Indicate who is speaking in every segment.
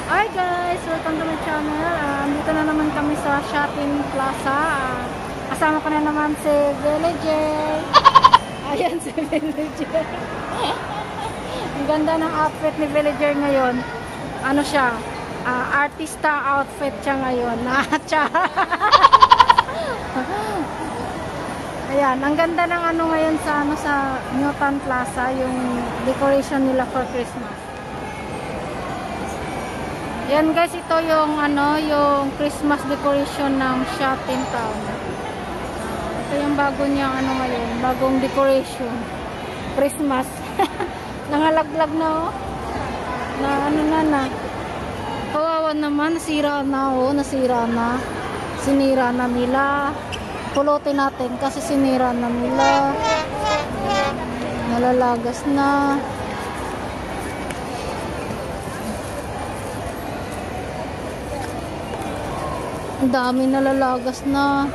Speaker 1: Hi guys! Welcome to my channel. Dito na naman kami sa shopping plaza. Kasama ko na naman si Villager. Ayan si Villager. Ang ganda ng outfit ni Villager ngayon. Ano siya? Artista outfit siya ngayon. Ayan, ang ganda ng ano ngayon sa Newton Plaza, yung decoration nila for Christmas. Yan guys, ito yung yung Christmas decoration ng Shopping Town. Ito yung bago niyang ngayon, bagong decoration. Christmas. Nangalaglag na oh. Na. Kawawa naman, nasira na oh, nasira na. Sinira na nila. Pulutin natin kasi sinira na nila. Nalalagas na. Ang dami nalalagas na.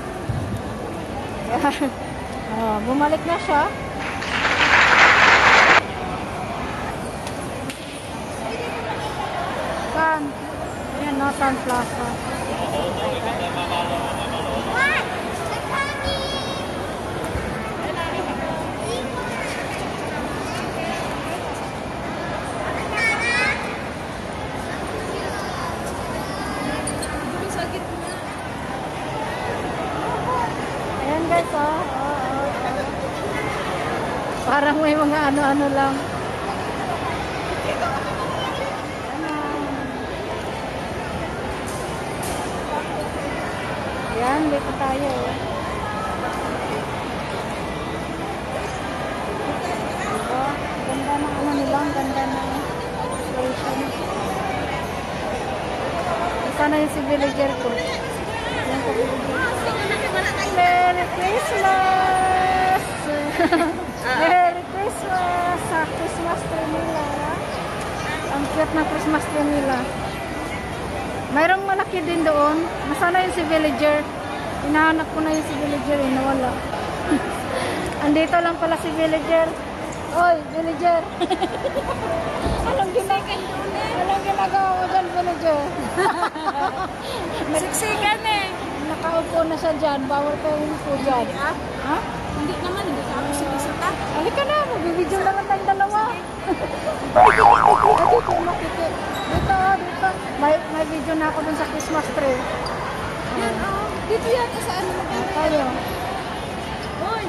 Speaker 1: Bumalik na siya. Saan? Ayan, Newton Plaza. Guys, parang may mga ano lang. Yan, dito tayo. Diba? Ganda ng nila, ganda ng station. Sana yung si Villager ko. Yan ko Villager. Merry Christmas! Merry Christmas! Sa Christmas tree nila. Ang cute na Christmas tree nila. Mayroong malaki din doon. Nasana yung si Villager? Hinahanap ko na yung si Villager eh. Nawala. Andito lang pala si Villager. Oy, Villager! Anong ginagawa mo dyan, Villager?
Speaker 2: Siksikan eh.
Speaker 1: Nakaupo na siya dyan. Bawal kayo umupo dyan. Ha?
Speaker 2: Hindi naman. Hindi ka ako sinisita.
Speaker 1: Halika na. Magbibidyo na lang tayong dalawa. Dito. May video na ako dun sa Christmas tree.
Speaker 2: Yan oh. Dito yan. Saan mo maganda
Speaker 1: tayo?
Speaker 2: Hoy.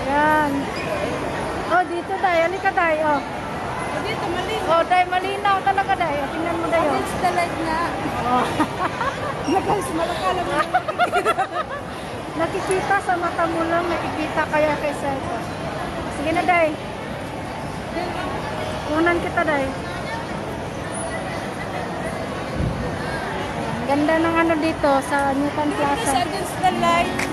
Speaker 1: Yan. Oh, dito tayo. Halika tayo.
Speaker 2: Dito malinaw.
Speaker 1: Oh, tayo malinaw talaga tayo. Tingnan mo tayo.
Speaker 2: It's the light na.
Speaker 1: Oh.
Speaker 2: Malakala mo.
Speaker 1: Nakikita sa mata mo lang. Nakikita kaya kay cellphone. Sige na, Day. Kunan kita, Day. Ganda ng dito sa Newton Plaza.
Speaker 2: It's against the light.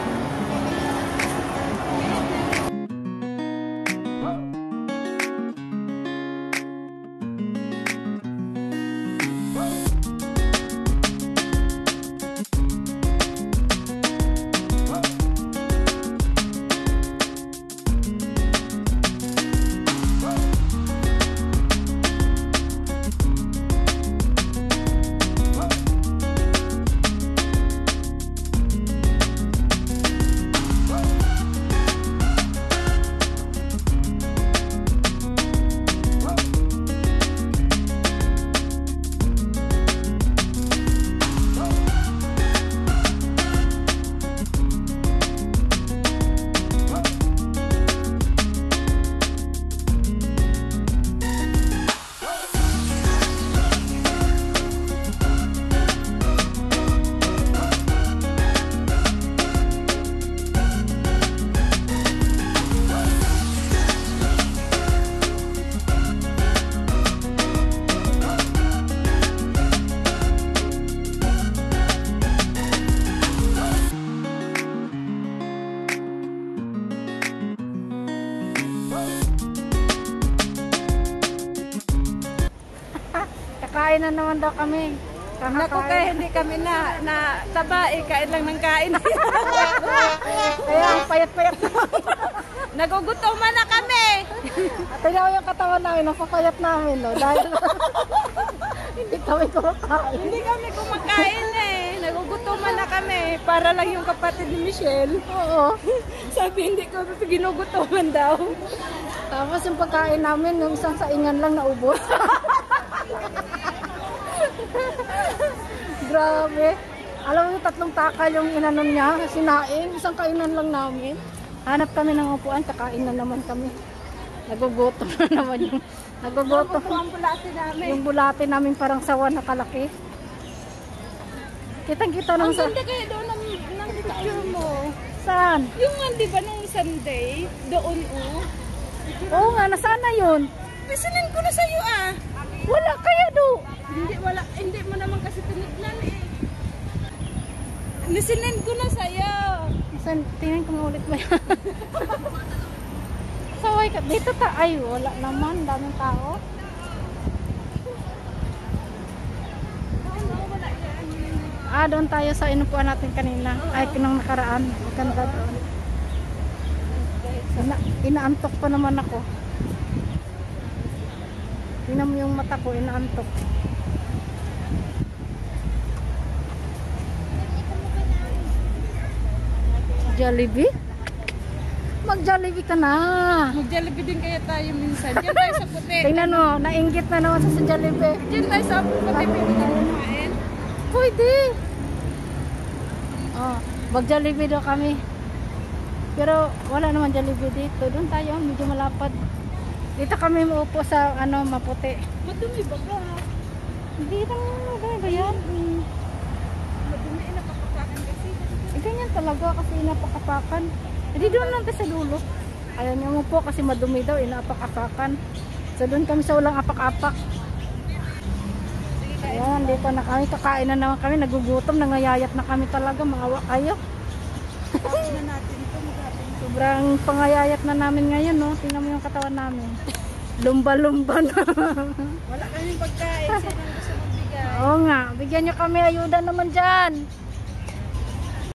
Speaker 1: Kain na naman daw kami.
Speaker 2: Naku, kaya hindi kami na taba, kain lang ng kain.
Speaker 1: Kaya ang payat-payat na.
Speaker 2: Nagugutom na kami.
Speaker 1: Tingnan mo yung katawan namin, napapayat namin, no? Dahil hindi kami kumakain.
Speaker 2: Hindi kami kumakain eh. Nagugutuman na kami. Para lang yung kapatid ni Michelle.
Speaker 1: Oo.
Speaker 2: Sabi hindi kami ginugutuman daw.
Speaker 1: Tapos yung pagkain namin, yung isang saingan lang naubos. Grabe. Alam mo yung 3 takal yung inanon niya, sinaing, isang kainan lang namin. Hanap kami ng upuan, kakain na naman kami. Nagugutom na naman yung nagugutom.
Speaker 2: Ang bulate namin.
Speaker 1: Yung bulate namin parang sawa na kalaki. Kitang-kita
Speaker 2: Ang
Speaker 1: nang sa...
Speaker 2: ganda kaya doon ng picture mo.
Speaker 1: Saan?
Speaker 2: Yung di ba nung Sunday, doon
Speaker 1: Oo nga, nasaan na yun?
Speaker 2: Pisilin ko na sa'yo ah.
Speaker 1: Wala kaya do.
Speaker 2: Hindi mo naman kasi tinignan eh. Nisinend ko na sa'yo.
Speaker 1: Saan? Tingnan ko nga ulit ba yan? Saway ka. Dito ta. Ay, wala naman. Daming tao. Doon tayo sa inupuan natin kanina. Ay, kinang nakaraan. Maganda doon. Inaantok pa naman ako. Tingnan mo yung mata ko, inaantok. Jollibee? Mag-Jollibee ka na.
Speaker 2: Mag-Jollibee din kaya tayo minsan. Diyan tayo sa puti.
Speaker 1: Tingnan mo, nainggit na naman sa Jollibee.
Speaker 2: Diyan tayo sa puti. Pwede tayo kumain.
Speaker 1: Pwede. Oh, mag-Jollibee daw kami. Pero wala naman Jollibee dito. Doon tayo, medyo malapad. Dito kami maupo sa maputi.
Speaker 2: Madumi ba ka?
Speaker 1: Hindi naman, madumi ba yan?
Speaker 2: Madumi, napakapakan kasi.
Speaker 1: Ganyan talaga kasi inapakapakan. Hindi doon lang tayo sa dulo. Ayaw niya mo po kasi madumi daw, inapakapakan. So doon kami sa walang apak-apak. Ayan, dito na kami. Kakain na naman kami. Nagugutom, nangayayat na kami talaga. Maawa kayo.
Speaker 2: Tapos na natin ito.
Speaker 1: Sobrang pangayayat na namin ngayon, no? Tingnan mo yung katawan namin. Lumba-lumba na.
Speaker 2: Wala kaming pagkain. Sino ang gusto magbigay?
Speaker 1: Oo nga, bigyan nyo kami ayuda naman dyan.